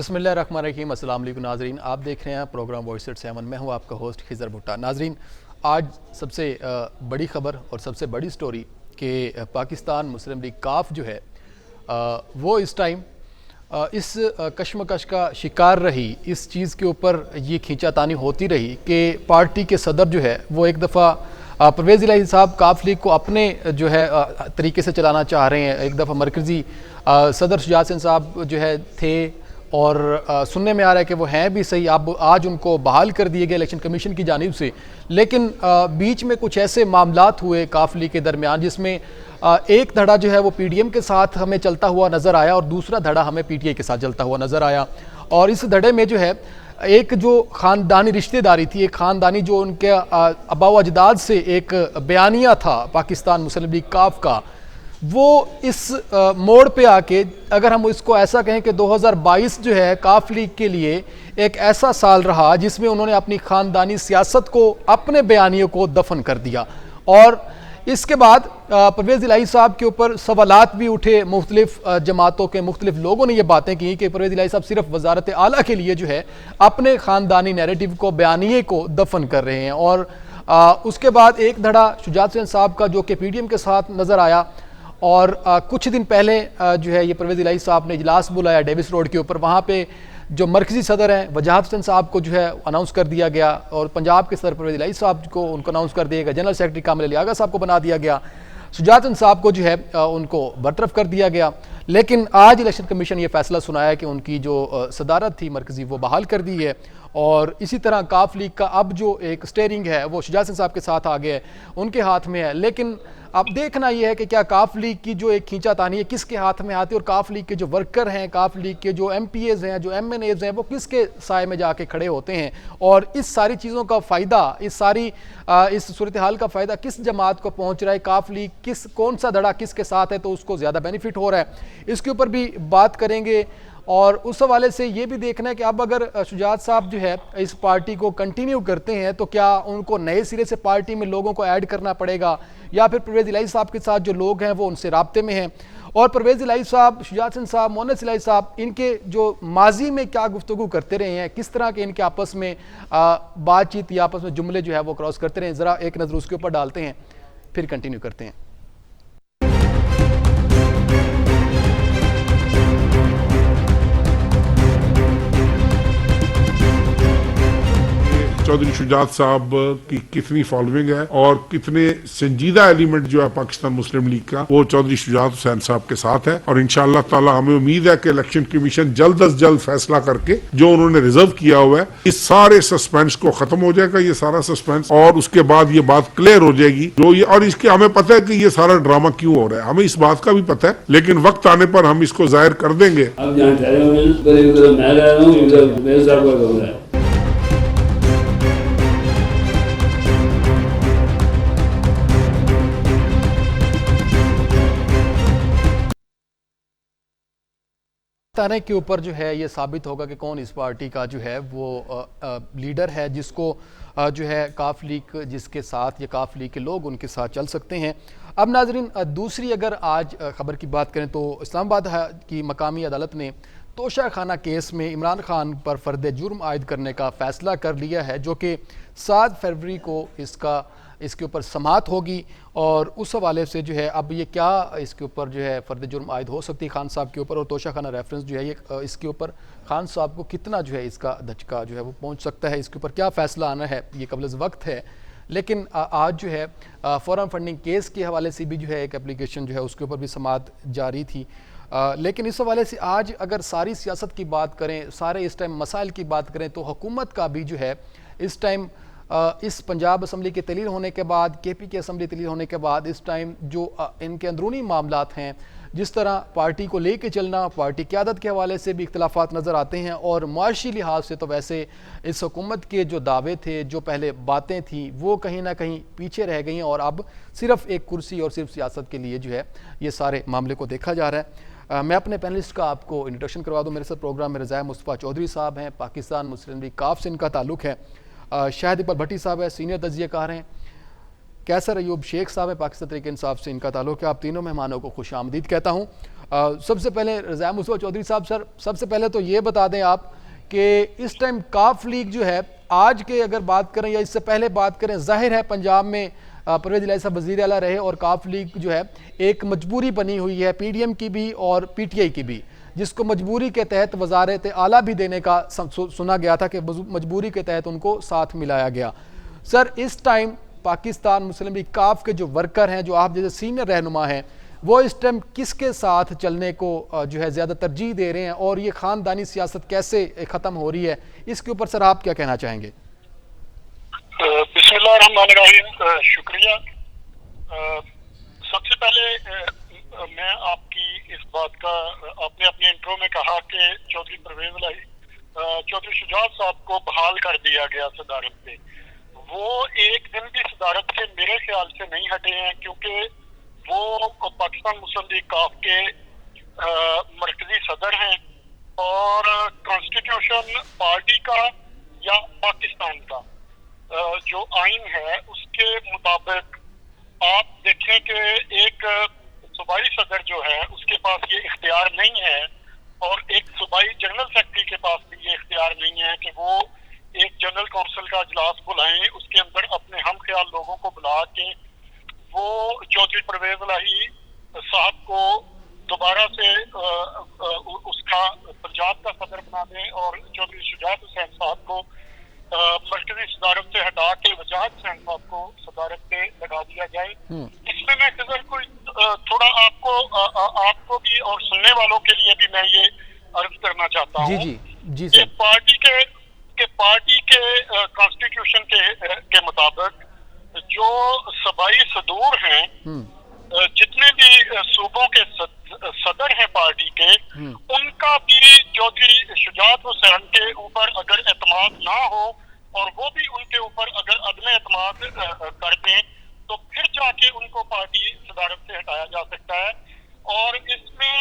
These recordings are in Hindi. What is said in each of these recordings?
बिस्मिल्लाहिर्रहमानिर्रहीम। अस्सलाम वालेकुम नाजरीन, आप देख रहे हैं प्रोग्राम वॉइस एट 7। मैं हूं आपका होस्ट खिजर भुट्टा। नाजरीन, आज सबसे बड़ी ख़बर और सबसे बड़ी स्टोरी कि पाकिस्तान मुस्लिम लीग काफ जो है वो इस टाइम इस कशमकश का शिकार रही। इस चीज़ के ऊपर ये खींचातानी होती रही कि पार्टी के सदर जो है वो एक दफ़ा परवेज़ इलाही साहब काफ लीग को अपने जो है तरीके से चलाना चाह रहे हैं। एक दफ़ा मरकज़ी सदर शुजात हुसैन साहब जो है थे और सुनने में आ रहा है कि वो हैं भी सही। अब आज उनको बहाल कर दिए गए इलेक्शन कमीशन की जानिब से, लेकिन बीच में कुछ ऐसे मामलात हुए काफ लीग के दरमियान जिसमें एक धड़ा जो है वो पीडीएम के साथ हमें चलता हुआ नज़र आया और दूसरा धड़ा हमें पीटीआई के साथ चलता हुआ नज़र आया। और इस धड़े में जो है एक जो ख़ानदानी रिश्तेदारी थी, एक ख़ानदानी जो उनके आबा व अजदाद से एक बयानिया था पाकिस्तान मुस्लिम लीग काफ का, वो इस मोड़ पे आके अगर हम इसको ऐसा कहें कि 2022 जो है काफ लीग के लिए एक ऐसा साल रहा जिसमें उन्होंने अपनी ख़ानदानी सियासत को, अपने बयानियों को दफन कर दिया। और इसके बाद परवेज़ इलाही साहब के ऊपर सवालात भी उठे। मुख्तलिफ जमातों के मुख्तलिफ लोगों ने ये बातें की कि परवेज़ इलाही साहब सिर्फ वजारत आला के लिए जो है अपने ख़ानदानी नैरेटिव को, बयानिए को दफन कर रहे हैं। और उसके बाद एक धड़ा शुजात हुसैन साहब का जो कि पीडीएम के साथ नज़र आया। और कुछ दिन पहले जो है ये परवेज़ इलाही साहब ने इजलास बुलाया डेविस रोड के ऊपर। वहाँ पे जो मरकज़ी सदर हैं वजाहत हुसैन साहब को जो है अनाउंस कर दिया गया और पंजाब के सदर परवेज़ इलाही साहब को उनको अनाउंस कर दिया गया। जनरल सेक्रेटरी कामिल अली आगा साहब को बना दिया गया। शुजात हुसैन साहब को जो है उनको बरतरफ कर दिया गया। लेकिन आज इलेक्शन कमीशन ये फैसला सुनाया कि उनकी जो सदारत थी मरकज़ी वो बहाल कर दी है। और इसी तरह काफ लीग का अब जो एक स्टेयरिंग है वो शुजात हुसैन साहब के साथ आ गया है, उनके हाथ में है। लेकिन अब देखना यह है कि क्या काफ लीग की जो एक खींचातानी है किसके हाथ में आती है और काफ लीग के जो वर्कर हैं, काफ लीग के जो एमपीएज हैं, जो एमएनएज हैं, वो किसके साए में जाके खड़े होते हैं। और इस सारी चीज़ों का फ़ायदा, इस सूरत हाल का फ़ायदा किस जमात को पहुँच रहा है, काफ लीग कौन सा धड़ा किसके साथ है तो उसको ज़्यादा बेनिफिट हो रहा है, इसके ऊपर भी बात करेंगे। और उस हवाले से ये भी देखना है कि अब अगर शुजात साहब जो है इस पार्टी को कंटिन्यू करते हैं तो क्या उनको नए सिरे से पार्टी में लोगों को ऐड करना पड़ेगा या फिर परवेज़ इलाही साहब के साथ जो लोग हैं वो उनसे राब्ते में हैं। और परवेज़ इलाही साहब, शुजात हुसैन साहब, मोहन्नस इलाही साहब, इनके जो माजी में क्या गुफ्तगू करते रहे हैं, किस तरह के इनके आपस में बातचीत या आपस में जुमले जो है वो क्रॉस करते रहे हैं, ज़रा एक नज़र उसके ऊपर डालते हैं फिर कंटिन्यू करते हैं। चौधरी शुजात साहब की कितनी फॉलोइंग है और कितने संजीदा एलिमेंट जो है पाकिस्तान मुस्लिम लीग का वो चौधरी शुजात हुसैन साहब के साथ है। और इंशाअल्लाह ताला हमें उम्मीद है कि इलेक्शन कमीशन जल्द अज जल्द फैसला करके जो उन्होंने रिजर्व किया हुआ है इस सारे सस्पेंस को खत्म हो जाएगा, ये सारा सस्पेंस, और उसके बाद ये बात क्लियर हो जाएगी जो ये। और इसके हमें पता है कि ये सारा ड्रामा क्यों हो रहा है, हमें इस बात का भी पता है, लेकिन वक्त आने पर हम इसको जाहिर कर देंगे। ताने के ऊपर जो है ये साबित होगा कि कौन इस पार्टी का जो है वो लीडर है जिसको जो है काफ लीग जिसके साथ, ये काफ लीग के लोग उनके साथ चल सकते हैं। अब नाजरीन, दूसरी अगर आज ख़बर की बात करें तो इस्लामाबाद की मकामी अदालत ने तोशा खाना केस में इमरान खान पर फ़र्द जुर्म आयद करने का फ़ैसला कर लिया है, जो कि 7 फरवरी को इसके ऊपर समाअत होगी। और उस हवाले से जो है अब ये क्या इसके ऊपर जो है फ़र्द जुर्म आयद हो सकती है खान साहब के ऊपर, और तोशा खाना रेफरेंस जो है ये इसके ऊपर खान साहब को कितना जो है इसका धचका जो है वो पहुंच सकता है, इसके ऊपर क्या फ़ैसला आना है ये कबल वक्त है। लेकिन आज जो है फॉरेन फंडिंग केस के हवाले से भी जो है एक एप्लीकेशन जो है उसके ऊपर भी समाअत जारी थी। लेकिन इस हवाले से आज अगर सारी सियासत की बात करें, सारे इस टाइम मसाइल की बात करें तो हुकूमत का भी जो है इस टाइम इस पंजाब असम्बली के तलील होने के बाद, केपी की असम्बली तलील होने के बाद इस टाइम जो इनके अंदरूनी मामलात हैं, जिस तरह पार्टी को लेके चलना, पार्टी क़यादत के हवाले से भी इख्तलाफात नज़र आते हैं। और मुआशी लिहाज से तो वैसे इस हुकूमत के जो दावे थे, जो पहले बातें थी, वो कहीं ना कहीं पीछे रह गई हैं और अब सिर्फ एक कुर्सी और सिर्फ सियासत के लिए जो है ये सारे मामले को देखा जा रहा है। मैं अपने पैनलिस्ट का आपको इंट्रोडक्शन करवा दूँ। मेरे साथ प्रोग्राम में रज़ाया मुस्तफ़ा चौधरी साहब हैं, पाकिस्तान मुस्लिम लीग काफ से इनका ताल्लुक़ है। शाहिद इकबाल भट्टी साहब है, सीनियर तजियाकार हैं। कैसर अयूब शेख साहब है, पाकिस्तान तहरीक इंसाफ से इनका ताल्लुक़ है। आप तीनों मेहमानों को खुश आमदीद कहता हूँ। सबसे पहले रज़ा मुस्तफ़ा चौधरी साहब, सर सबसे पहले तो ये बता दें आप कि इस टाइम काफ लीग जो है आज के अगर बात करें या इससे पहले बात करें, जाहिर है पंजाब में परवेज़ इलाही साहब वज़ीर आला रहे और काफ लीग जो है एक मजबूरी बनी हुई है पीडीएम की भी और पीटीआई की भी, जिसको मजबूरी के तहत वज़ारत आला भी देने का सुना गया था कि मजबूरी के तहत उनको साथ मिलाया गया। सर इस टाइम पाकिस्तान मुस्लिम लीग काफ के जो वर्कर हैं, जो आप जैसे सीनियर रहनुमा हैं, वो इस टाइम किसके साथ चलने को जो है ज़्यादा तरजीह दे रहे हैं और ये ख़ानदानी सियासत कैसे ख़त्म हो रही है, इसके ऊपर सर आप क्या कहना चाहेंगे? बिस्मिल्लाहिर्रहमानिर्रहीम, शुक्रिया। सबसे पहले मैं आपकी इस बात का, आपने अपने इंट्रो में कहा कि चौधरी परवेज इलाही, चौधरी शुजात साहब को बहाल कर दिया गया सदारत पे। वो एक दिन भी सदारत से मेरे ख्याल से नहीं हटे हैं, क्योंकि वो पाकिस्तान मुस्लिम लीग काफ के मरकजी सदर हैं और कॉन्स्टिट्यूशन पार्टी का या पाकिस्तान का जो आइन है उसके मुताबिक आप देखें कि एक सूबाई सदर जो है उसके पास ये इख्तियार नहीं है और एक सूबाई जनरल सेक्रेटरी के पास भी ये इख्तियार नहीं है कि वो एक जनरल काउंसिल का इजलास बुलाएं, उसके अंदर अपने हम ख्याल लोगों को बुला के वो चौधरी परवेज इलाही साहब को दोबारा से उसका पंजाब का सदर बना दें और चौधरी शुजात हुसैन साहब को मरकजी सदारत से हटा के वजाहत हुसैन साहब को सदारत पे लगा दिया जाए। इसमें मैं खिजर कोई थोड़ा आपको भी और सुनने वालों के लिए भी मैं ये अर्ज करना चाहता हूँ कि पार्टी के कॉन्स्टिट्यूशन के मुताबिक जो सबाई सदूर हैं, जितने भी सूबों के सदर हैं पार्टी के, उनका भी चौधरी शुजात हुसैन के ऊपर अगर एतमाद ना हो और वो भी उनके ऊपर अगर अदम एतमाद कर दें तो फिर जाके उनको पार्टी सदारत से हटाया जा सकता है। और इसमें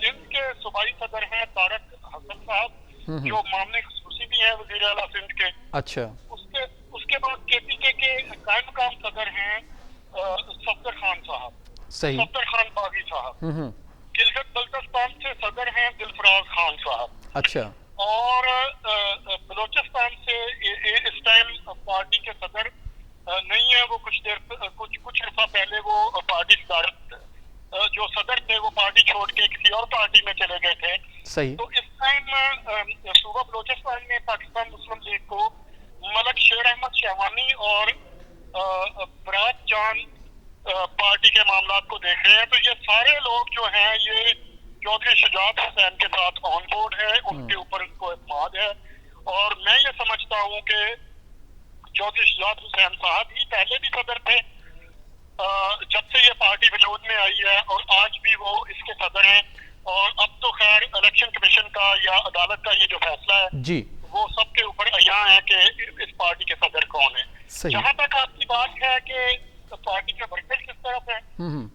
सिंध के सूबाई सदर हैं तारक हसन साहब, जो मामले खसूसी भी हैं वज़ीर आला सिंध के। अच्छा। उसके बाद केपीके के कायम मकाम सदर हैं सफदर खान साहब, सफदर खान बागी साहब। गिलगित बल्तिस्तान से सदर हैं दिलफराज खान साहब। अच्छा। और बलोचिस्तान से इस टाइम पार्टी के सदर नहीं है, वो कुछ अर्सा पहले वो पार्टी सदारत जो सदर थे वो पार्टी छोड़ के किसी और पार्टी में चले गए थे। सही। तो इस टाइम सूबा बलोचिस्तान में पाकिस्तान मुस्लिम लीग को मलक शेर अहमद शहवानी और बरात जान पार्टी के मामला को देख रहे हैं। तो ये सारे लोग जो हैं ये चौधरी शुजात हुसैन के साथ ऑन बोर्ड है, उनके ऊपर उनको एतमाद है। और मैं ये समझता हूँ कि चौधरी शुजात हुसैन साहब ही पहले भी सदर थे जब से ये पार्टी वजूद में आई है, और आज भी वो इसके सदर हैं। और अब तो खैर इलेक्शन कमीशन का या अदालत का ये जो फैसला है जी, वो सबके ऊपर अयां है कि इस पार्टी के सदर कौन है। जहां तक आपकी बात है कि पार्टी के वर्कर किस तरफ है,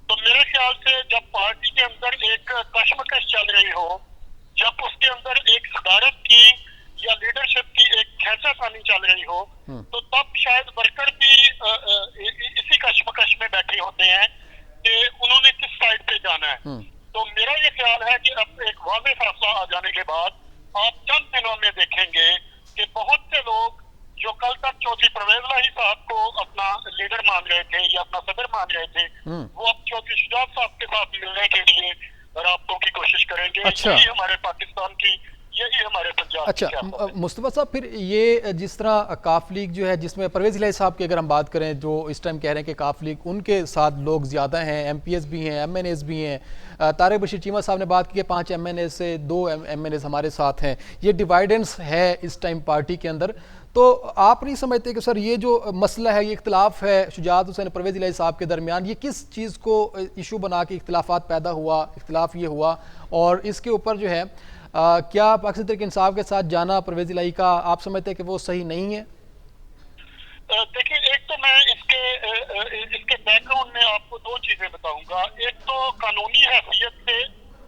तो मेरे ख्याल से जब पार्टी के अंदर एक कशमकश चल रही हो, जब उसके अंदर एक सदारत की या लीडरशिप की एक खींचातानी चल रही हो, तो तब शायद वर्कर भी इसी कशमकश में बैठे होते हैं कि उन्होंने किस साइड पे जाना है। तो मेरा ये ख्याल है कि अब एक वाज़ेह फैसला आ जाने के बाद आप चंद दिनों में देखेंगे कि बहुत से लोग जो कल तक चौधरी परवेज इलाही साहब को अपना लीडर मान रहे थे या अपना सदर मान रहे थे, वो अब चौधरी शुजात साहब के साथ मिलने के लिए राब्तों की कोशिश करेंगे। अच्छा। यही हमारे पाकिस्तान की, यही हमारे पंजाब। अच्छा मुस्तफ़ा साहब, फिर ये जिस तरह काफ लीग जो है जिसमें परवेज़ इलाही साहब की अगर हम बात करें, जो इस टाइम कह रहे हैं कि काफ लीग उनके साथ लोग ज़्यादा हैं, MPs भी हैं, MNAs भी हैं, तारिक बशीर चीमा साहब ने बात की है 5 MNA से 2 MNAs हमारे साथ हैं, ये डिवाइडेंस है इस टाइम पार्टी के अंदर। तो आप नहीं समझते कि सर ये जो मसला है, ये इख्तिलाफ है शुजात हुसैन परवेज़ इलाही साहब के दरमियान, ये किस चीज़ को इशू बना के इख्तिलाफात पैदा हुआ, इख्तिलाफ ये हुआ, और इसके ऊपर जो है क्या पाकिस्तान तहरीक इंसाफ के साथ जाना परवेज़ इलाही का आप समझते हैं कि वो सही नहीं है? देखिए, एक तो मैं इसके बैकग्राउंड में आपको दो चीजें बताऊंगा। एक तो कानूनी हैसियत से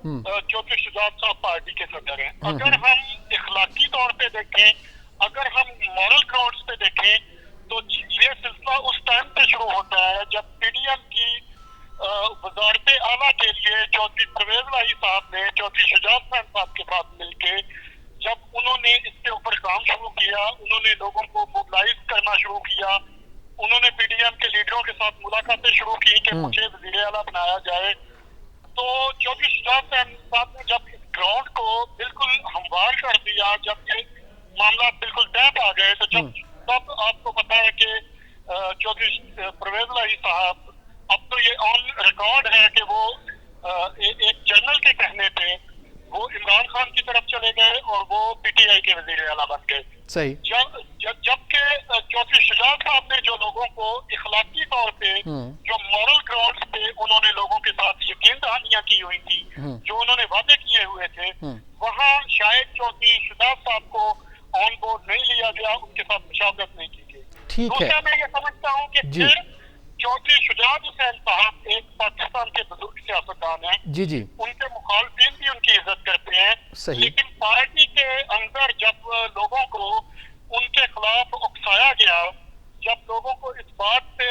चौधरी शुजात साहब पार्टी के सदर हैं। अगर हम इखलाकी तौर पे देखें, अगर हम मॉरल ग्राउंड्स पे देखें, तो ये सिलसिला उस टाइम पे शुरू होता है जब पीडीएम की वजारत आला के लिए चौधरी परवेज इलाही साहब ने चौधरी शुजात खान साहब के साथ मिलके जब उन्होंने इसके ऊपर काम शुरू किया, उन्होंने लोगों को मोबिलाइज करना शुरू किया, उन्होंने पीडीएम के लीडरों के साथ मुलाकातें शुरू की कि मुझे वजीर आला बनाया जाए। तो चौधरी शुजात खान साहब ने जब इस ग्राउंड को बिल्कुल हमवार कर दिया, जब ये मामला बिल्कुल तय पा गए, तो तब आपको पता है कि चौधरी परवेज इलाही साहब, अब तो ये ऑन रिकॉर्ड है कि वो एक जनरल के कहने पे वो इमरान खान की तरफ चले गए और वो पीटीआई के वजीर आला बन गए। सही। जबकि चौधरी शुजात साहब ने जो लोगों को इखलाकी तौर पे, जो मॉरल ग्राउंड पे उन्होंने लोगों के साथ यकीन दहानियां की हुई थी, जो उन्होंने वादे किए हुए थे, वहाँ शायद चौधरी शुजात साहब को ऑन बोर्ड नहीं लिया गया, उनके साथ मुशावरत नहीं की गई। ठीक है। दूसरा मैं ये समझता हूँ कि फिर चौधरी शुजात हुसैन साहब एक पाकिस्तान के बुजुर्ग सियासतदान हैं, जी जी, उनके मुखालफिन भी उनकी इज्जत करते हैं। सही। लेकिन पार्टी के अंदर जब लोगों को उनके खिलाफ उकसाया गया, जब लोगों को इस बात पे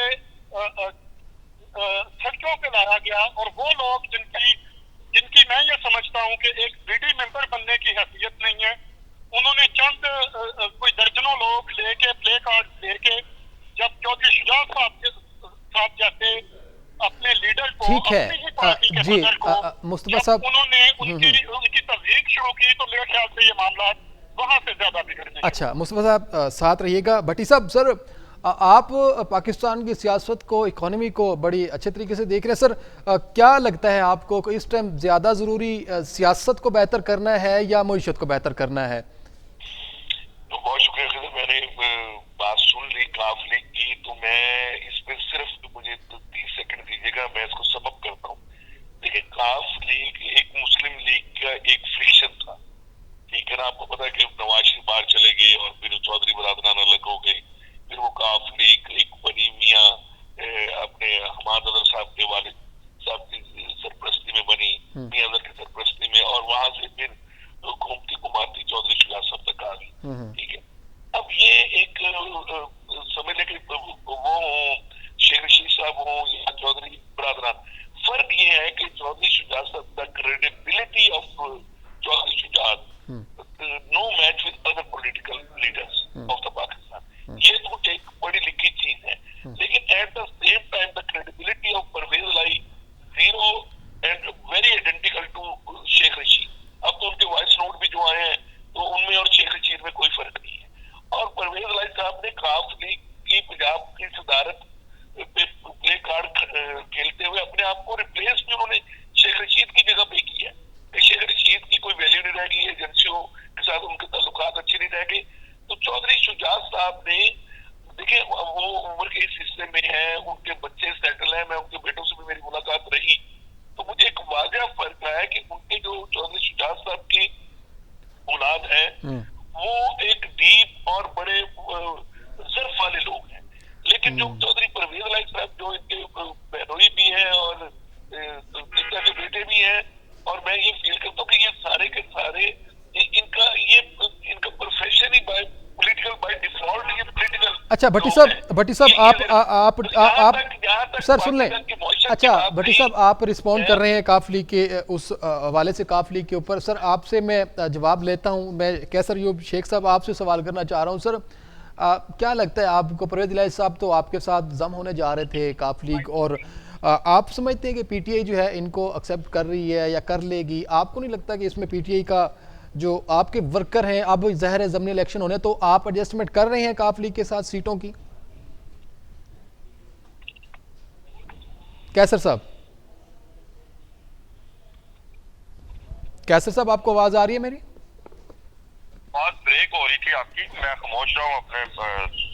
सड़कों पे लाया गया, और वो लोग जिनकी मैं ये समझता हूँ कि एक बीडी मेंबर बनने की हैसियत नहीं है, उन्होंने चंद कोई दर्जनों लोग लेके प्ले कार्ड लेके जब चौधरी शुजात साहब जैसे अपने लीडर को, ठीक है, अपनी ही पार्टी के जी, सदर को, मुस्तफा जब साहब, उन्होंने उनकी तस्दीक शुरू की, तो मेरे ख्याल से ये मामला वहां से ज्यादा बिगड़ने। अच्छा मुस्तफा साहब साथ रहिएगा। भट्टी साहब, सर आप पाकिस्तान की सियासत को, इकोनॉमी को बड़ी अच्छे तरीके से देख रहे हैं सर, क्या लगता है आपको कि इस टाइम ज़्यादा ज़रूरी सियासत को बेहतर करना है या मईशत को बेहतर करना है? तो बहुत शुक्रिया खिदर, मैंने बात सुन ली काफ लीग की, तो मैं इस पर सिर्फ मुझे 30 सेकंड दीजिएगा, मैं इसको सबअप करता हूँ। देखिए, काफ लीग एक मुस्लिम लीग का एक फ्रिक्शन था, ठीक है ना। आपको पता है कि नवाज शरीफ बाहर चले गए और फिर चौधरी बरादरान अलग हो गए, फिर वो काफ लीग एक बनी मियाँ अपने हमाद अदर साहब के वालिद साहब की सरपरस्ती में बनी, मियाँ अदर की सरपरस्ती में, और वहां से फिर घूमती घुमाती चौधरी शुजात साहब तक आ गई, ठीक है। अब ये एक समझ लें कि वो शेख रशीद साहब हो या चौधरी बरादरान, फर्क ये है कि चौधरी शुजात साहब the credibility of Chaudhry Shujaat no match with other political leaders of the Pakistan, ये तो एक बड़ी लिखी चीज है। लेकिन at the same time the credibility of Pervez Elahi zero and very identical to Sheikh Rashid. अब तो उनके वॉइस नोट भी जो आए हैं, तो उनमें और शेख रशीद में कोई फर्क नहीं है। और परवेज इलाही साहब ने काफ लीग की पंजाब की सदारत पे प्ले कार्ड खेलते हुए अपने आप को रिप्लेस भी उन्होंने शेख रशीद की जगह पे किया है। शेख रशीद की कोई वैल्यू नहीं रह गई, एजेंसियों के साथ उनके ताल्लुकात अच्छे नहीं रह गए। तो चौधरी शुजात साहब ने, देखिए वो उम्र के इस हिस्से में है, उनके बच्चे सेटल हैं, मैं उनके बेटों से भी मेरी मुलाकात रही, तो मुझे एक वाज़ेह फर्क है कि उनके जो चौधरी शुजात साहब की औलाद है, वो एक डीप और बड़े ज़र्फ वाले लोग हैं। लेकिन जो चौधरी परवेज इलाही साहब, जो इनके बहनोई भी हैं और पिता के बेटे भी हैं, और मैं ये फील करता हूँ कि ये सारे के सारे इनका profession he bye political by default, ये पॉलिटिकल। अच्छा भट्टी साहब आप सर सुन लें। अच्छा भट्टी साहब, आप रिस्पॉन्ड कर रहे हैं काफ लीग के उस हवाले से, काफ लीग के ऊपर। सर आपसे मैं जवाब लेता हूं। मैं कैसर यूब शेख साहब आपसे सवाल करना चाह रहा हूं। सर क्या लगता है आपको, परवेज इलाही साहब तो आपके साथ जम होने जा रहे थे काफ लीग, और आप समझते हैं कि पीटीआई जो है इनको एक्सेप्ट कर रही है या कर लेगी? आपको नहीं लगता कि इसमें पीटीआई का जो आपके वर्कर हैं, अब ज़ाहिर है ज़मीनी इलेक्शन होने, तो आप एडजस्टमेंट कर रहे हैं काफ लीग के साथ सीटों की? कैसर साहब आपको आवाज आ रही है मेरी? बात ब्रेक हो रही थी आपकी, मैं खामोश रहा हूं अपने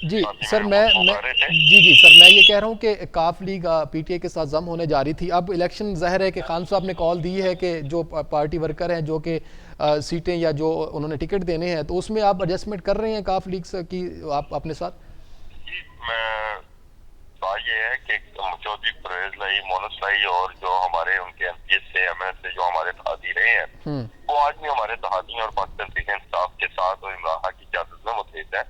जी सर, जी सर, मैं ये कह रहा हूँ कि काफ लीग पीटीआई के साथ जम होने जा रही थी। अब इलेक्शन ज़ाहिर है कि खान साहब ने कॉल दी है कि जो पार्टी वर्कर हैं, जो कि सीटें या जो उन्होंने टिकट देने हैं, तो उसमें आप एडजस्टमेंट कर रहे हैं काफ लीग की आप अपने साथ? जी, मैं ये है कि चौधरी परवेज इलाही, मोनस इलाही और जो हमारे उनके एमपीएस से, एमएस से जो हमारे तहादी रहे हैं, वो आज भी हमारे तहादी और पाकिस्तान तहरीक इंसाफ के साथ और इमरान खान की क़यादत में मुतहद है,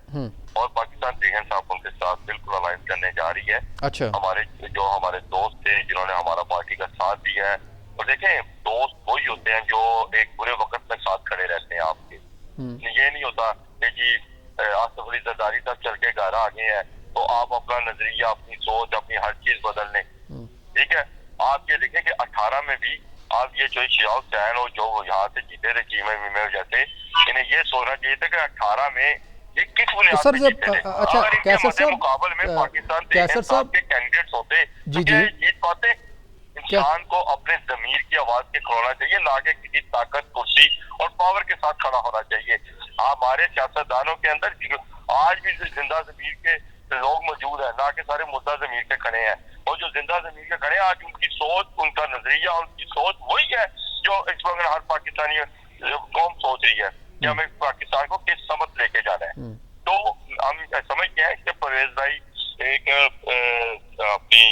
और पाकिस्तान तहरीक इंसाफ उनके साथ बिल्कुल अलायंस करने जा रही है। अच्छा। हमारे जो हमारे दोस्त थे जिन्होंने हमारा पार्टी का साथ दिया है। और देखें, दोस्त वही होते हैं जो एक बुरे वक्त में साथ खड़े रहते हैं आपके। ये नहीं होता कि जी आसिफ अली जरदारी साहब चल के घर आ गए हैं तो आप अपना नजरिया, अपनी सोच, अपनी हर चीज बदल लें। ठीक है, आप ये देखें कि 18 में भी आप ये जो शिहाब हुसैन और जो यहाँ से जीते थे चीमे वीमे जैसे, इन्हें ये सोचना चाहिए था कि 18 में ये किस बुनियाद पे जीते थे। अच्छा, अगर इनके मुकाबले में पाकिस्तान के कैंडिडेट्स होते तो क्या जीत पाते? इंसान को अपने जमीर की आवाज के खड़ोना चाहिए, ना कि किसी ताकत, कुर्सी और पावर के साथ खड़ा होना चाहिए। हमारे सियासतदानों के अंदर आज भी जिंदा जमीर के लोग मौजूद है, ना कि सारे मुद्दा जमीर के खड़े हैं। और जो जिंदा जमीर के खड़े हैं आज उनकी सोच, उनका नजरिया, उनकी सोच वही है जो इस वक्त हर पाकिस्तानी कौम सोच रही है कि हमें पाकिस्तान को किस समत लेके जाना है। तो हम समझते हैं कि परवेज भाई एक अपनी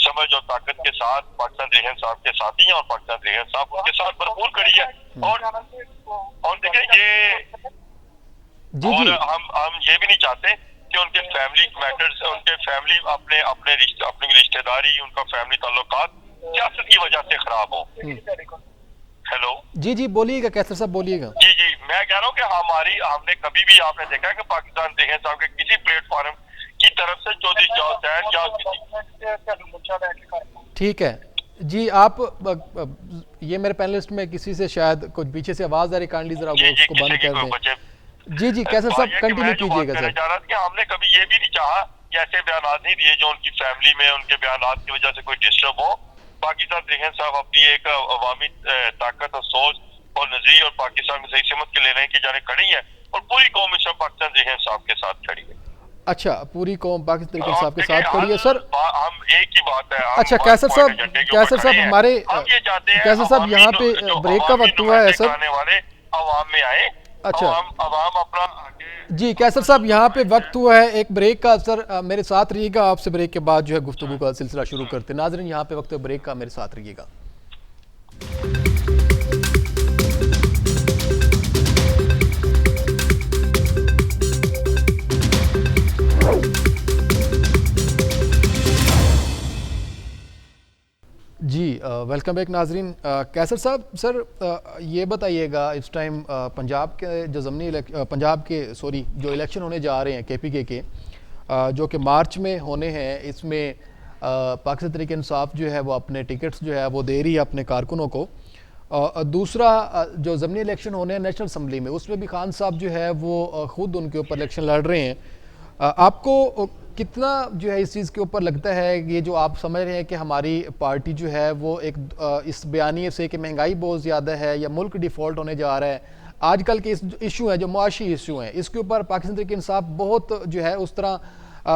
समझ और ताकत के साथ पाकिस्तान तहरीक साहब के साथी हैं और पाकिस्तान तहरीक साहब उनके साथ भरपूर खड़ी है। और देखिए ये और हम ये भी नहीं चाहते कि उनके फैमिली मैटर्स, उनके फैमिली अपने रिश्तेदारी, उनका फैमिली ताल्लुकात सियासत की वजह से खराब हो। हेलो, जी बोलिएगा कैसर साहब, बोलिएगा। जी मैं कह रहा हूँ कि हमने कभी भी आपने देखा है कि पाकिस्तान तहरीक साहब के किसी प्लेटफॉर्म की तरफ से चौधरी ठीक है जी। आप ये मेरे पैनलिस्ट में किसी से शायद कुछ पीछे से आवाज आ रही, काइंडली जरा वो उसको बंद कर दें। जी कैसर साहब कंटिन्यू कीजिएगा सर। कि हमने कभी ये भी नहीं चाहा कि ऐसे बयान नहीं दिए जो उनकी फैमिली में उनके बयान की वजह से कोई डिस्टर्ब हो। पाकिस्तान तहरीक साहब अपनी एक अवामी ताकत और सोच और नजरिए और पाकिस्तान में सही समझ के लेने की जाने खड़ी है और पूरी कौम इस पाकिस्तान तहरीक साहब के साथ खड़ी है। अच्छा, पूरी कौम पाकिस्तान तहरीक साहब के साथ खड़ी है सर। हम एक ही बात है। अच्छा कैसर साहब हमारे कैसर साहब यहाँ पे ब्रेक का वक्त हुआ है सर। वाले अवाम में आए। अच्छा अवाम अपना जी कैसर साहब यहाँ पे वक्त हुआ है एक ब्रेक का सर, मेरे साथ रहिएगा। आपसे ब्रेक के बाद जो है गुफ्तगू का सिलसिला शुरू करते हैं। नाज़रीन यहाँ पे वक्त है ब्रेक का, मेरे साथ रहिएगा। जी वेलकम बैक नाजरीन। कैसर साहब सर ये बताइएगा इस टाइम पंजाब के जो जो इलेक्शन होने जा रहे हैं KPK के जो कि मार्च में होने हैं, इसमें पाकिस्तान तहरीक इंसाफ जो है वो अपने टिकट्स जो है वो दे रही है अपने कारकुनों को। दूसरा जो ज़मीनी इलेक्शन होने हैं नेशनल असम्बली में, उसमें भी खान साहब जो है वो ख़ुद उनके ऊपर इलेक्शन लड़ रहे हैं। आपको कितना जो है इस चीज़ के ऊपर लगता है ये जो आप समझ रहे हैं कि हमारी पार्टी जो है वो एक इस बयानिए से कि महंगाई बहुत ज़्यादा है या मुल्क डिफ़ॉल्ट होने जा रहा है, आजकल के इस इशू हैं जो मुआशी इशू हैं, इसके ऊपर पाकिस्तान तहरीक इंसाफ बहुत जो है उस तरह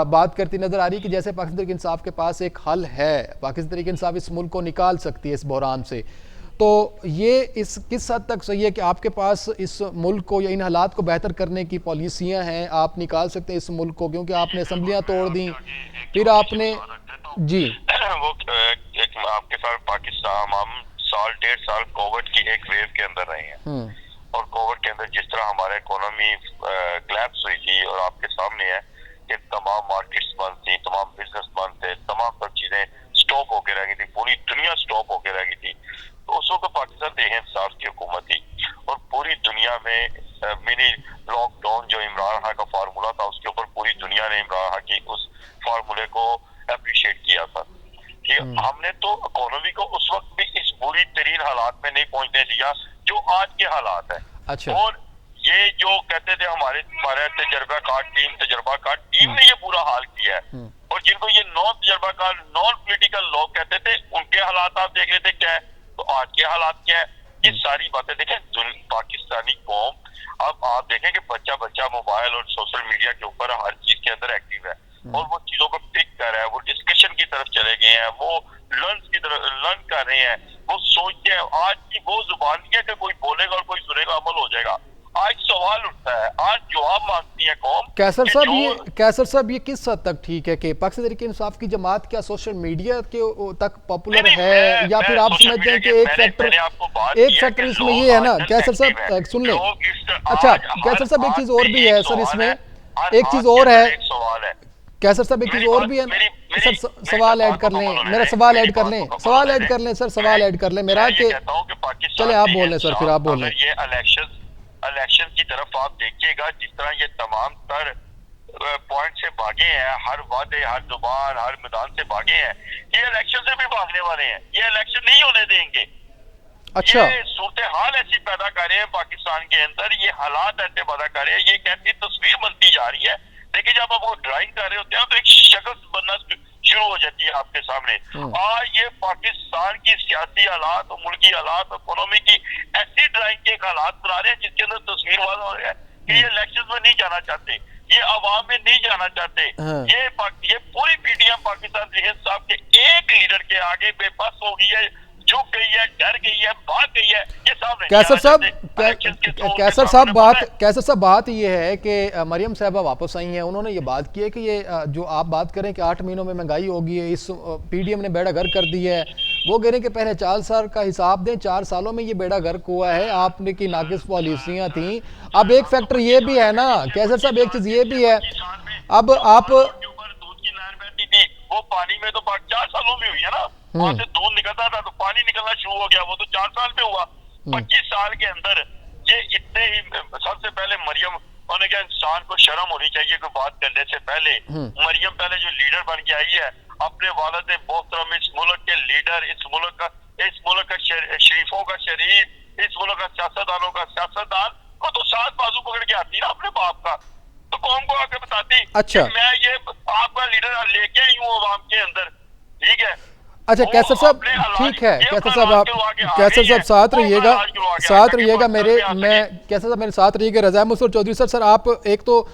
बात करती नज़र आ रही है कि जैसे पाकिस्तान तहरीक इंसाफ के पास एक हल है, पाकिस्तान तहरीक इंसाफ इस मुल्क को निकाल सकती है इस बहरान से। तो ये इस किस हद तक सही है कि आपके पास इस मुल्क को या इन हालात को बेहतर करने की पॉलिसियां हैं, आप निकाल सकते हैं इस मुल्क को, क्योंकि आपने असम्बलियां तोड़ दी, फिर आपने जी वो एक आपके साथ पाकिस्तान हम साल 1.5 साल कोविड की एक वेव के अंदर रहे हैं और कोविड के अंदर जिस तरह हमारा इकोनॉमी कोलैप्स हुई थी और आपके सामने है कि तमाम मार्केट्स बंद थी, तमाम बिजनेस बंद थे, तमाम सब चीजें स्टॉप होकर रह गई थी, पूरी दुनिया स्टॉप होकर रह गई थी। तो उस वक्त पाकिस्तान तहरीक इंसाफ की हुकूमत थी और पूरी दुनिया में मिनी लॉकडाउन जो इमरान खान का फार्मूला था उसके ऊपर पूरी दुनिया ने इमरान खान की उस फार्मूले को अप्रिशिएट किया था कि हमने तो इकोनॉमी को उस वक्त भी इस बुरी तरीन हालात में नहीं पहुंचने दिया जो आज के हालात है। अच्छा। और ये जो कहते थे हमारे तजर्बाकार टीम ने ये बुरा हाल किया है और जिनको ये नॉन तजर्बाकार नॉन पॉलिटिकल लोग कहते थे उनके हालात आप देख रहे थे क्या है, तो आज के हालात क्या है। ये सारी बातें देखें, पाकिस्तानी कौम अब आप देखें कि बच्चा मोबाइल और सोशल मीडिया के ऊपर हर चीज के अंदर एक्टिव है और वो चीजों को पिक कर रहा है, वो डिस्कशन की तरफ चले गए हैं, वो लर्न कर रहे हैं, वो सोचते हैं। आज की वो जुबान नहीं है कि कोई बोलेगा और कोई सुनेगा, अमल हो जाएगा। आज सवाल उठता है, आज जवाब मांगती है कौम। कैसर साहब ये किस हद तक ठीक है कि पाकिस्तान तहरीक इंसाफ की जमात क्या सोशल मीडिया के तक पॉपुलर है या फिर आप समझते हैं कि एक फैक्टर इसमें ये है ना। कैसर साहब सुन लें, अच्छा कैसर साहब एक चीज और भी है सर इसमें, एक चीज और है कैसर साहब, एक चीज और भी है, सर सवाल ऐड कर लें, मेरा सवाल ऐड कर लें, सवाल ऐड कर लें सर, सवाल ऐड कर लें मेरा कि चले आप बोल लें सर, फिर आप बोल लें। ये इलेक्शन की तरफ आप देखिएगा, जिस तरह ये तमाम तर पॉइंट से भागे हैं, हर वादे, हर जुबान, हर मैदान से भागे हैं, ये इलेक्शन से भी भागने वाले हैं, ये इलेक्शन नहीं होने देंगे। अच्छा, ये सूरत हाल ऐसी पैदा कर रहे हैं पाकिस्तान के अंदर, ये हालात ऐसे पैदा कर रहे हैं, ये कैसी तस्वीर बनती जा रही है। देखिए जब आप वो ड्राइंग कर रहे होते हैं तो एक शक्ल बनना शुरू हो जाती है आपके सामने। आज ये पाकिस्तान की सियासी हालात और मुल्की हालात, इकोनॉमी की ऐसी ड्राइंग के एक हालात बना रहे हैं जिसके अंदर तस्वीर वाला हो रहा है कि ये इलेक्शन में नहीं जाना चाहते, ये अवाम में नहीं जाना चाहते। ये पूरी पीटीएम पाकिस्तान जहीर साहब के एक लीडर के आगे बेबस हो गई है, झुक गई है, डर गई है, भाग गई है। ये साहब कैसर साहब बात ये है कि मरियम साहबा वापस आई हैं, उन्होंने ये बात की है कि ये जो आप बात करें कि 8 महीनों में महंगाई होगी है, इस पीडीएम ने बेड़ा गर्क कर दिया है, वो कह रहे हैं कि पहले 4 साल का हिसाब दें, 4 सालों में ये बेड़ा गर्क हुआ है, आपने की नाकिस पॉलिसियां थी। अब एक फैक्टर ये भी है ना कैसर साहब, एक चीज ये भी है, अब आप दूध की नहर बहती थी, वो पानी में तो 4 सालों में हुई है ना, वहां से दूध निकलता था तो पानी निकलना शुरू हो गया, वो तो 4 साल में हुआ। 25 साल के अंदर ये इतने ही, सबसे पहले मरियम, उन्होंने कहा इंसान को शर्म होनी चाहिए कोई बात करने से पहले। मरियम पहले जो लीडर बन के आई है, अपने वालिद मोहतरम, इस मुल्क के लीडर, इस मुल्क का शरीफों का शरीफ, इस मुल्क का सियासतदानों का सियासतदान, वो तो साथ बाजू पकड़ के आती ना अपने बाप का, तो कौम को आके बताती अच्छा मैं ये आपका लीडर लेके आई हूँ अवाम के अंदर, ठीक है। अच्छा कैसर साहब, ठीक है कैसर साहब, आप कैसर साहब साथ रहिएगा, साथ रहिएगा मेरे, मैं कैसर साहब मेरे साथ रहिएगा। रज़ा मुस्तफा चौधरी सर, आप एक तो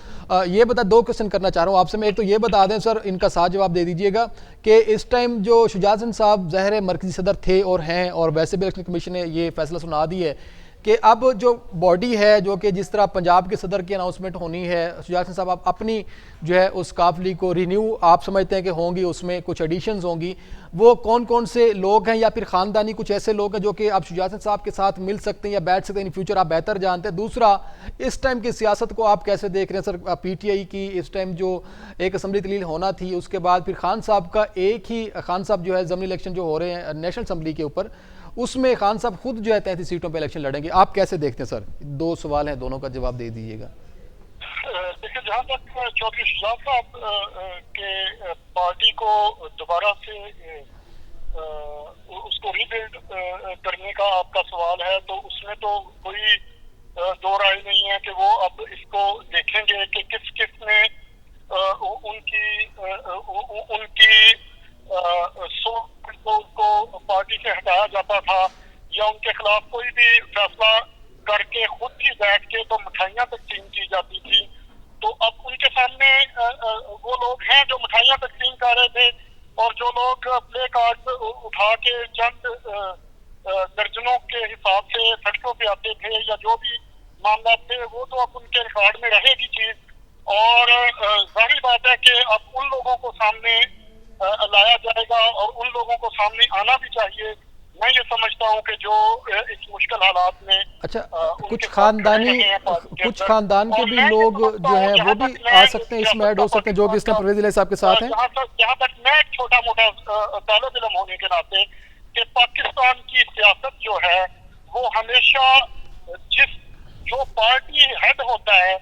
ये बता, 2 क्वेश्चन करना चाह रहा हूँ आपसे मैं। एक तो ये बता दें सर, इनका साथ जवाब दे दीजिएगा कि इस टाइम जो शुजात हसन साहब ज़ाहिर मरकजी सदर थे और हैं, और वैसे भी इलेक्शन कमीशन ने ये फैसला सुना दी है कि अब जो बॉडी है, जो कि जिस तरह पंजाब के सदर की अनाउंसमेंट होनी है, शुजात हसन साहब आप अपनी जो है उस काफिले को रिन्यू आप समझते हैं कि होंगी, उसमें कुछ एडिशंस होंगी, वो कौन कौन से लोग हैं, या फिर ख़ानदानी कुछ ऐसे लोग हैं जो कि आप शुजात हसन साहब के साथ मिल सकते हैं या बैठ सकते हैं इन फ्यूचर, आप बेहतर जानते हैं। दूसरा, इस टाइम की सियासत को आप कैसे देख रहे हैं सर, PTI की इस टाइम जो एक असम्बली तलील होना थी, उसके बाद फिर खान साहब का एक ही, खान साहब जो है ज़मीनी इलेक्शन जो हो रहे हैं नेशनल असम्बली के ऊपर, उसमें खान साहब खुद जो है 33 सीटों पे इलेक्शन लड़ेंगे, आप कैसे देखते हैं सर? 2 सवाल हैं, दोनों का जवाब दे दीजिएगा। देखिए जहाँ तक चौधरी शुजात साहब के पार्टी को दोबारा से उसको रीबिल्ड करने का आपका सवाल है, तो उसमें तो कोई दो राय नहीं है कि वो अब इसको देखेंगे कि किस किस ने उनकी को पार्टी से हटाया जाता था, या उनके खिलाफ कोई भी फैसला करके खुद ही बैठ के तो मिठाइयाँ तकसीम की जाती थी। तो अब उनके सामने वो लोग हैं जो मिठाइयाँ तकसीम कर रहे थे, और जो लोग प्ले कार्ड उठा के चंद दर्जनों के हिसाब से सड़कों पे आते थे, या जो भी मामला थे, वो तो अब उनके रिकॉर्ड में रहेगी चीज। और जाहिर बात है कि अब उन लोगों को सामने लाया जाएगा, और उन लोगों को सामने आना भी चाहिए। मैं ये समझता हूँ कि जो इस मुश्किल हालात में अच्छा कुछ खानदान के भी लोग जो है वो भी आ सकते हैं, इसमें ऐड हो सकते हैं, जो कि इसमें परवेज इलाही साहब के साथ हैं। जहाँ तक मैं एक छोटा मोटा तालिब इल्म होने के नाते, कि पाकिस्तान की सियासत जो है वो हमेशा जो पार्टी हेड होता है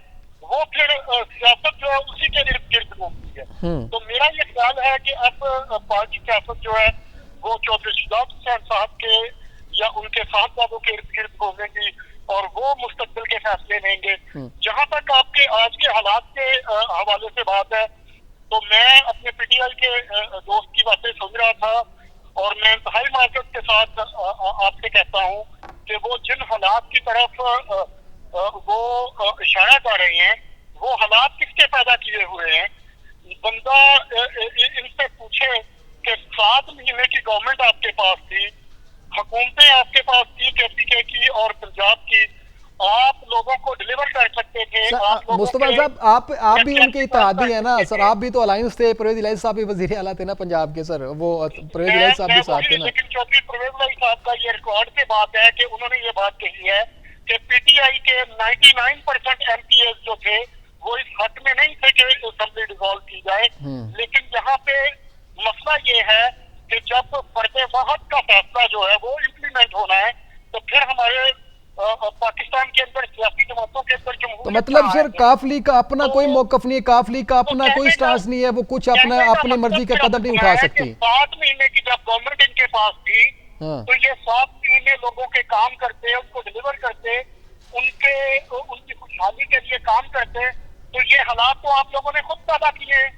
वो फिर सियासत जो है उसी के इर्द गिर्द घूमती है। तो मेरा ये ख्याल है कि अब पार्टी सियासत जो है वो चौधरी शुजात हुसैन साहब के या उनके साहबजादों के इर्द गिर्द घूमेंगी, और वो मुस्तकबिल के फैसले लेंगे। जहाँ तक आपके आज के हालात के हवाले से बात है, तो मैं अपने PTI के दोस्त की बातें सुन रहा था, और मैं इंतहाई मार्केट के साथ आपसे कहता हूँ कि वो जिन हालात की तरफ वो इशारा कर रहे हैं, वो हालात किसके पैदा किए हुए हैं। बंदा इनसे पूछे कि 7 महीने की गवर्नमेंट आपके पास थी, हुकूमतें आपके पास थी KPK की और पंजाब की, आप लोगों को डिलीवर कर सकते थे। मुस्तफा साहब आप भी उनके इत्तेहादी है ना सर, आप भी तो अलायंस थे, परवेज इलाही साहब भी वजीर आला थे ना पंजाब के सर, वो परवेज इलाही साहब भी साथ थे ना। लेकिन चौधरी परवेज इलाही साहब का ये रिकॉर्ड पे बात है कि उन्होंने ये बात कही है कि PTI के 99% MPs जो थे वो इस हक में नहीं थे कि असेंबली डिसॉल्व की जाए, लेकिन जहाँ पे मसला ये है कि जब पर्दे वाहद का फैसला जो है वो इम्प्लीमेंट होना है, तो फिर हमारे पाकिस्तान के अंदर सियासी जमातों के अंदर तो जमहूरियत मतलब सर है। काफ लीग का अपना कोई मौकफ नहीं है, काफ लीग का अपना कोई कहने का- स्टांस नहीं है, वो कुछ अपने कहने का अपनी मर्जी मकसद का कदम नहीं उठा सकती। 7 महीने की जब गवर्नमेंट इनके पास थी, हाँ। तो ये 7 महीने लोगों के काम करते, उनको डिलीवर करते, उनकी खुशहाली के लिए काम करते, तो ये हालात तो आप लोगों ने खुद पैदा किए हैं।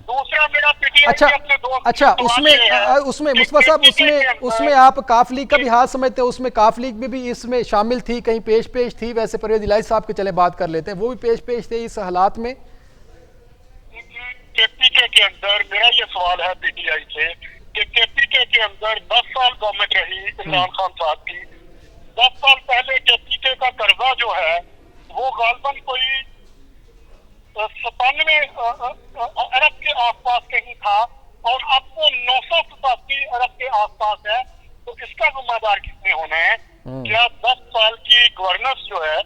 दूसरा मेरा पीटीआई अच्छा के अपने दोस्त अच्छा सवाल उसमें ये है उसमें कि मुस्तफा साहब KPK के अंदर- उसमें आप काफ लीग का भी हाथ समझते हैं, उसमें काफ लीग भी इसमें शामिल थी, कहीं पेश थी, वैसे परवेज इलाही साहब के चले बात कर लेते हैं, वो भी पेश थे इस हालात में। केपीके के अंदर मेरा ये सवाल है पीटीआई से कि केपीके के अंदर 10 साल गवर्नमेंट रही इमरान खान साहब की। 10 साल पहले केपीके का कर्जा जो है वो गालबन कोई 97 अरब के आसपास कहीं था, और अब वो 987 अरब के आसपास है। तो इसका जिम्मेदार किसने होना है? क्या 10 साल की गवर्नेंस जो है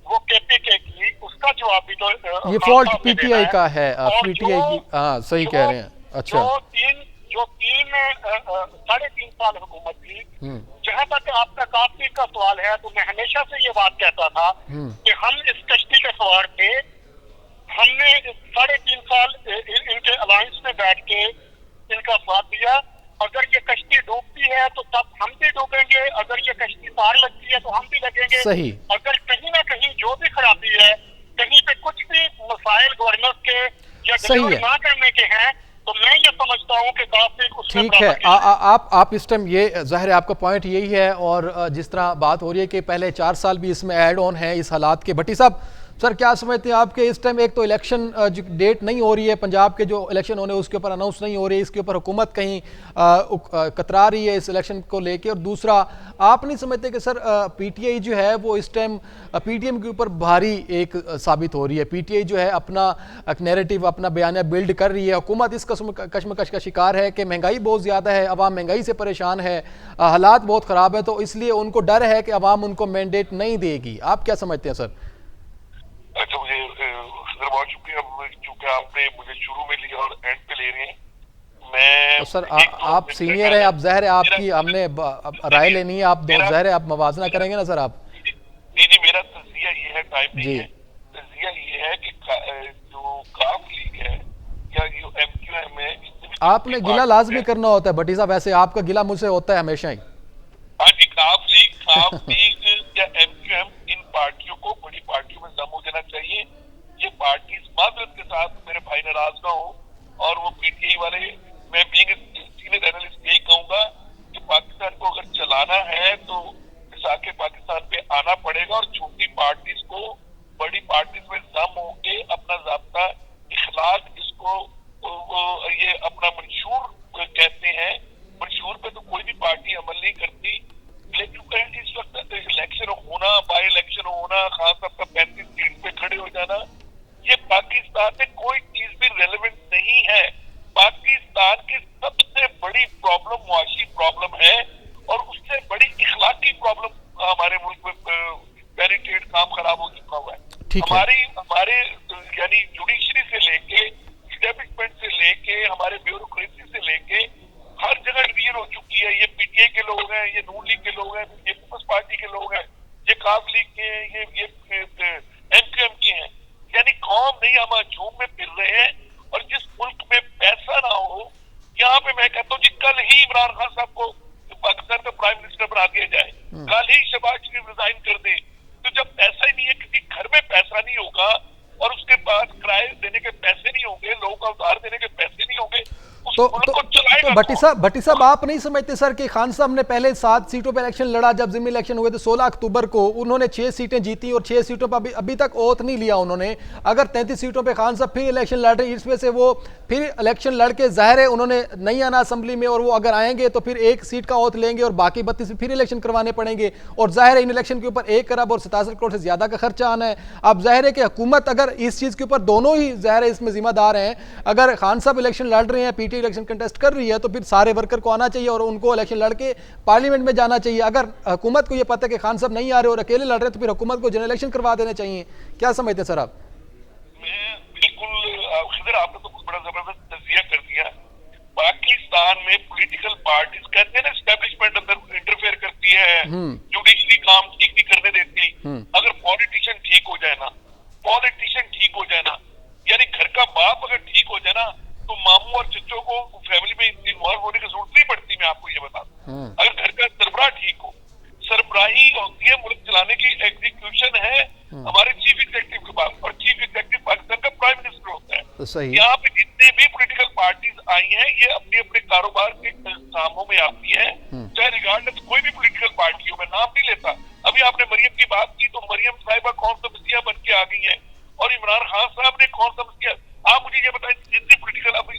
वो केपीके की, उसका जवाब भी तो ये खान फॉल्ट साहब ने पीटीआई देना का है, और पीटीआई की, हाँ सही कह रहे हैं। अच्छा जो तीन 3.5 साल हुकूमत थी, जहां तक आपका काफी का सवाल है, तो मैं हमेशा से ये बात कहता था कि हम इस कश्ती के सवार थे। हमने 3.5 साल इनके अलायंस में बैठ के इनका साथ दिया। अगर ये कश्ती डूबती है तो तब हम भी डूबेंगे, अगर ये कश्ती पार लगती है तो हम भी लगेंगे। सही। अगर कहीं ना कहीं जो भी खराबी है, कहीं पे कुछ भी मसाइल गवर्नेंस के या सही डिलीवर है। ना करने के हैं, तो मैं ये समझता हूँ कि काफी उससे ठीक है। आप इस टाइम ये ज़ाहिर है आपका पॉइंट यही है, और जिस तरह बात हो रही है कि पहले 4 साल भी इसमें ऐड ऑन है इस हालात के। भट्टी साहब सर क्या समझते हैं आपके इस टाइम, एक तो इलेक्शन डेट नहीं हो रही है, पंजाब के जो इलेक्शन होने उसके ऊपर अनाउंस नहीं हो रही, इसके ऊपर हुकूमत कहीं कतरा रही है इस इलेक्शन को लेके, और दूसरा आप नहीं समझते कि सर पीटीआई जो है वो इस टाइम पीटीएम के ऊपर भारी एक साबित हो रही है? पीटीआई जो है अपना एक नैरेटिव, अपना बयानिया बिल्ड कर रही है, हुकूमत इस कश्मकश का शिकार है कि महंगाई बहुत ज़्यादा है, अवाम महंगाई से परेशान है, हालात बहुत ख़राब है, तो इसलिए उनको डर है कि अवाम उनको मैंडेट नहीं देगी। आप क्या समझते हैं सर? अच्छा, मुझे बहुत शुक्रिया, चूंकि आपने मुझे शुरू में लिया और एंड पे ले रहे हैं। मैं तो सर आप सीनियर हैं, आप ज़ाहिर है आपकी हमने राय लेनी है, आप ज़ाहिर है आप मवाजना करेंगे ना सर आप? जी, मेरा तजिया ये है, टाइम नहीं है, तजिया ये है कि जो काफ लीग है या जो एमक्यूएम है, आपने गिला लाजमी करना होता है भट्टी साहब, ऐसे आपका गिला मुझसे होता है हमेशा ही। हाँ जी, काफ लीग या एमक्यूएम, इन पार्टियों को बड़ी पार्टियों में दम हो जाना चाहिए। ये पार्टी माजरत के साथ, मेरे भाई नाराज ना हो, और वो पीटीआई वाले, मैं बीइंग सीनियर एनालिस्ट यही कहूंगा कि पाकिस्तान को अगर चलाना है तो साके पाकिस्तान पे आना पड़ेगा, और छोटी पार्टीज को बड़ी पार्टीज में दम होके अपना ज़ाब्ता इखलाक, इसको ये अपना मंशूर कहते हैं, मंशूर पे तो कोई भी पार्टी अमल नहीं करती, लेकिन इस वक्त इलेक्शन होना, बाई इलेक्शन होना, खास साहब का 35 सीट पे खड़े हो जाना, ये पाकिस्तान में कोई चीज भी रेलेवेंट नहीं है। पाकिस्तान की सबसे बड़ी प्रॉब्लम मुआशी प्रॉब्लम है, और उससे बड़ी इखलाकी प्रॉब्लम हमारे मुल्क में बैरिकेड काम खराब हो चुका हुआ है। हमारे यानी जुडिशरी से लेके, एस्टेब्लिशमेंट से लेके, हमारे ब्यूरोक्रेसी से लेके हर जगह डिवीजन हो चुकी है। ये पीटीआई के लोग हैं, ये नून लीग के लोग हैं, ये पीपल्स पार्टी के लोग हैं, ये काफ लीग के हैं, ये एमक्यूएम के हैं। यानी कौम नहीं, हम झूम में फिर रहे हैं। और जिस मुल्क में पैसा ना हो, यहाँ पे मैं कहता हूँ जी कल ही इमरान खान साहब को पाकिस्तान का प्राइम मिनिस्टर बना दिया जाए, कल ही शहबाज शरीफ रिजाइन कर दे। तो जब पैसा ही नहीं है, किसी घर में पैसा नहीं होगा, और उसके बाद किराए देने के पैसे नहीं होंगे, लोगों का उधार देने के पैसे नहीं होंगे, तो भट्टी साहब आप नहीं समझते सर कि खान साहब ने पहले 7 सीटों पर इलेक्शन लड़ा, जब जिम्मी इलेक्शन हुए थे 16 अक्टूबर को, उन्होंने 6 सीटें जीती, और 6 सीटों पर अभी तक ओथ नहीं लिया उन्होंने। अगर 33 सीटों पे खान साहब फिर इलेक्शन लड़ रहे, इसमें से वो फिर इलेक्शन लड़ के ज़ाहिर है उन्होंने नहीं आना असेंबली में, और वो अगर आएंगे तो फिर 1 सीट का ओथ लेंगे, और बाकी 32 फिर इलेक्शन करवाने पड़ेंगे, और जाहिर है इन इलेक्शन के ऊपर 1 अरब और 67 करोड़ से ज़्यादा का खर्चा आना है। अब जाहिर है कि हुकूमत अगर इस चीज़ के ऊपर, दोनों ही जाहिर है इसमें जिम्मेदार हैं, अगर खान साहब इलेक्शन लड़ रहे हैं, पीटीआई इलेक्शन कंटेस्ट कर रही है, तो फिर सारे वर्कर को आना चाहिए और उनको इलेक्शन लड़के पार्लियामेंट में जाना चाहिए। अगर हुकूमत को यह पता है कि खान साहब नहीं आ रहे और अकेले लड़ रहे, तो फिर हुकूमत को जनरल इलेक्शन करवा देने चाहिए। क्या समझते हैं सर आप? मैं बिल्कुल, खिदर आपने तो कुछ बड़ा जबरदस्त तजिया कर दिया। पाकिस्तान पाकिस्तान में पॉलिटिकल पार्टीज कहते हैं ना एस्टेब्लिशमेंट अंदर इंटरफेयर करती है, जुडिशरी काम ठीक नहीं करने देती। अगर पॉलिटिशियन ठीक हो जाए ना, पॉलिटिशियन ठीक हो जाए ना, यानी घर का बाप अगर ठीक हो जाए ना, तो मामू और चच्चों को फैमिली में इन्वॉल्व होने की जरूरत नहीं पड़ती। मैं आपको ये बता दूं, अगर घर का सरबराह ठीक हो, सरबराही होती है मुल्क चलाने की, एग्जीक्यूशन है हमारे चीफ एग्जीक्यूटिव के पास, और चीफ एग्जीक्यूटिव पाकिस्तान का प्राइम मिनिस्टर होता है। तो सही यहाँ पे जितनी भी पॉलिटिकल पार्टीज आई हैं, ये अपने अपने कारोबार के कामों में आती हैं, चाहे रिगार्डलेस कोई भी पॉलिटिकल पार्टी हो। मैं नाम नहीं लेता। अभी आपने मरियम की बात की, तो मरियम साहिबा कौन सा मसीहा बन के आ गई है, और इमरान खान साहब ने कौन सा मसीहा। आप मुझे ये बताएं, जितनी पॉलिटिकल अभी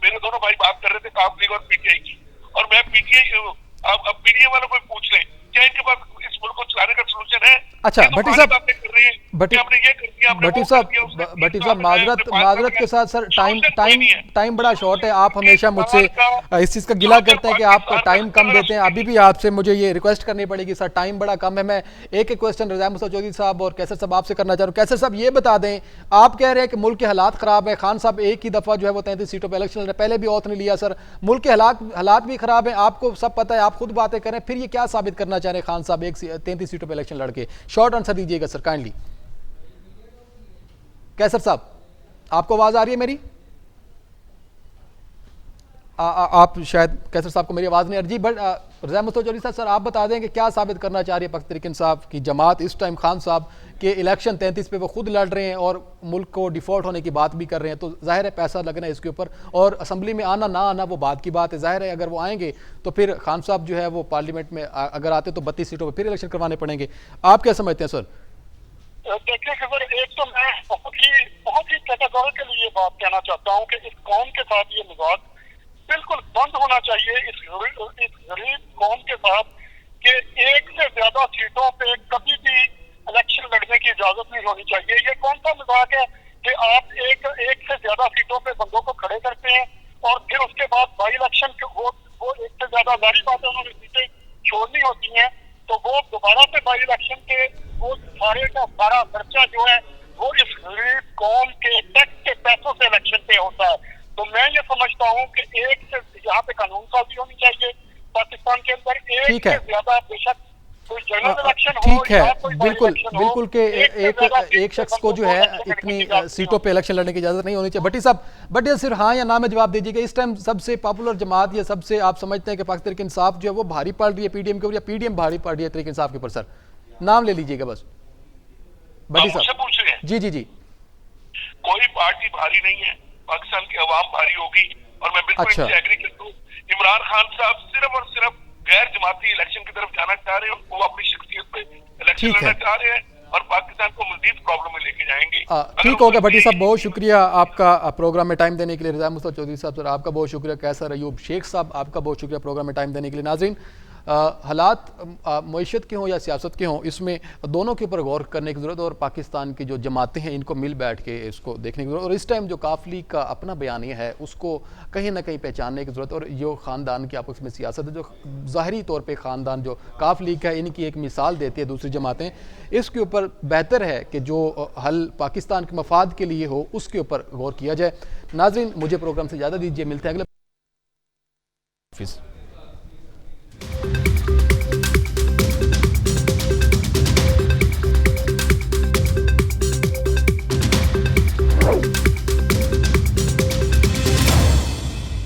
मेरे दोनों भाई बात कर रहे थे काफ लीग और पीटीआई की, और मैं पीटीआई अब पीटीआई वालों को पूछ लें, क्या इनके पास इस मुल्क को चलाने का सलूशन है? अच्छा भट्टी साहब, भट्टी भट्टी साहब माजरत के साथ सर, टाइम बड़ा शॉर्ट है। आप हमेशा मुझसे इस चीज़ का गिला करते हैं कि आप टाइम कम देते हैं। अभी भी आपसे मुझे ये रिक्वेस्ट करनी पड़ेगी सर, टाइम बड़ा कम है। मैं एक एक क्वेश्चन रज़ा मुस्तफा चौधरी साहब और कैसर साहब आपसे करना चाह रहा हूँ। कैसर साहब ये बता दें, आप कह रहे हैं कि मुल्क के हालात ख़राब है, खान साहब एक ही दफ़ा जो है वो 33 सीटों पर इलेक्शन लड़ रहे, पहले भी औत ने लिया सर, मुल्क के हालात भी ख़राब है, आपको सब पता है, आप खुद बातें करें, फिर ये क्या साबित करना चाह रहे हैं खान साहब 33 सीटों पर इलेक्शन लड़के? शॉर्ट आंसर दीजिएगा सर काइंडली। कैसर साहब, आपको आवाज आ रही है मेरी? आप शायद कैसर साहब को मेरी आवाज नहीं आ रही। बट रज़ा मुस्तफा चौधरी साहब, सर आप बता दें कि क्या साबित करना चाह रही है पाक तहरीक इंसाफ की जमात इस टाइम खान साहब के इलेक्शन 33 पे वो खुद लड़ रहे हैं और मुल्क को डिफॉल्ट होने की बात भी कर रहे हैं, तो जाहिर है पैसा लगना है इसके ऊपर, और असम्बली में आना ना आना वो बात की बात है। जाहिर है अगर वो आएंगे तो फिर खान साहब जो है वो पार्लियामेंट में अगर आते तो 32 सीटों पर फिर इलेक्शन करवाने पड़ेंगे। आप क्या समझते हैं सर? देखिए खबर, एक तो मैं बहुत ही कैटेगोरिकली ये बात कहना चाहता हूँ कि इस कौम के साथ ये मजाक बिल्कुल बंद होना चाहिए। इस गरीब कौम के साथ कि एक से ज्यादा सीटों पे कभी भी इलेक्शन लड़ने की इजाजत नहीं होनी चाहिए। ये कौन सा मजाक है कि आप एक से ज्यादा सीटों पे बंदों को खड़े करते हैं और फिर उसके बाद बाई इलेक्शन वो एक से ज्यादा, जारी बात है उन्होंने सीटें छोड़नी होती हैं, तो वो दोबारा से बाई इलेक्शन के वो सारे का सारा खर्चा जो है वो इस गरीब कौम के टैक्स के पैसों से इलेक्शन पे होता है। तो मैं ये समझता हूँ कि एक से यहाँ पे कानून साजी होनी चाहिए पाकिस्तान के अंदर, एक से ज्यादा बेशक कोई जनरल इलेक्शन हो, ठीक है, बिल्कुल के एक शख्स को जो है इतनी सीटों पे इलेक्शन लड़ने की इजाजत नहीं होनी चाहिए। भट्टी साहब, बट सिर्फ हाँ या ना में जवाब दीजिएगा, इस टाइम सबसे पॉपुलर जमात या सबसे आप समझते हैं कि पाक तहरीक इंसाफ जो है वो भारी पड़ रही है पीडीएम के ऊपर, या पीडीएम भारी पड़ रही है तहरीक इंसाफ के ऊपर? सर नाम ले लीजिएगा बस। भट्टी साहब पूछ रहे हैं? जी, कोई पार्टी भारी नहीं है, पाकिस्तान की आवाम भारी होगी, और मैं बिल्कुल इससे एग्री करता हूँ। इमरान खान साहब सिर्फ और सिर्फ गैर जमाती इलेक्शन की तरफ जाना चाह रहे हैं, वो अपनी शख्सियत पे इलेक्शन लड़ना चाह रहे हैं और पाकिस्तान को मजीद प्रॉब्लम में लेके जाएंगे। ठीक हो गया भट्टी साहब, बहुत शुक्रिया आपका प्रोग्राम में टाइम देने के लिए। रज़ा मुस्तफा चौधरी साहब सर आपका बहुत शुक्रिया। कैसर अयूब शेख साहब आपका बहुत शुक्रिया प्रोग्राम में टाइम देने के लिए। नाज़रीन, हालात मईशत के हों या सियासत के हों, इसमें दोनों के ऊपर गौर करने की ज़रूरत है, और पाकिस्तान की जो जमातें हैं इनको मिल बैठ के इसको देखने की ज़रूरत। और इस टाइम जो काफ लीग का अपना बयानिया है उसको कहीं ना कहीं पहचानने की ज़रूरत। और जो ख़ानदान की आपस में सियासत है, जो ज़ाहरी तौर पर ख़ानदान जो काफ लीग है इनकी एक मिसाल देती है दूसरी जमातें, इसके ऊपर बेहतर है कि जो हल पाकिस्तान के मफाद के लिए हो उसके ऊपर गौर किया जाए। नाज़रीन, मुझे प्रोग्राम से ज़्यादा दीजिए, मिलते हैं अगले।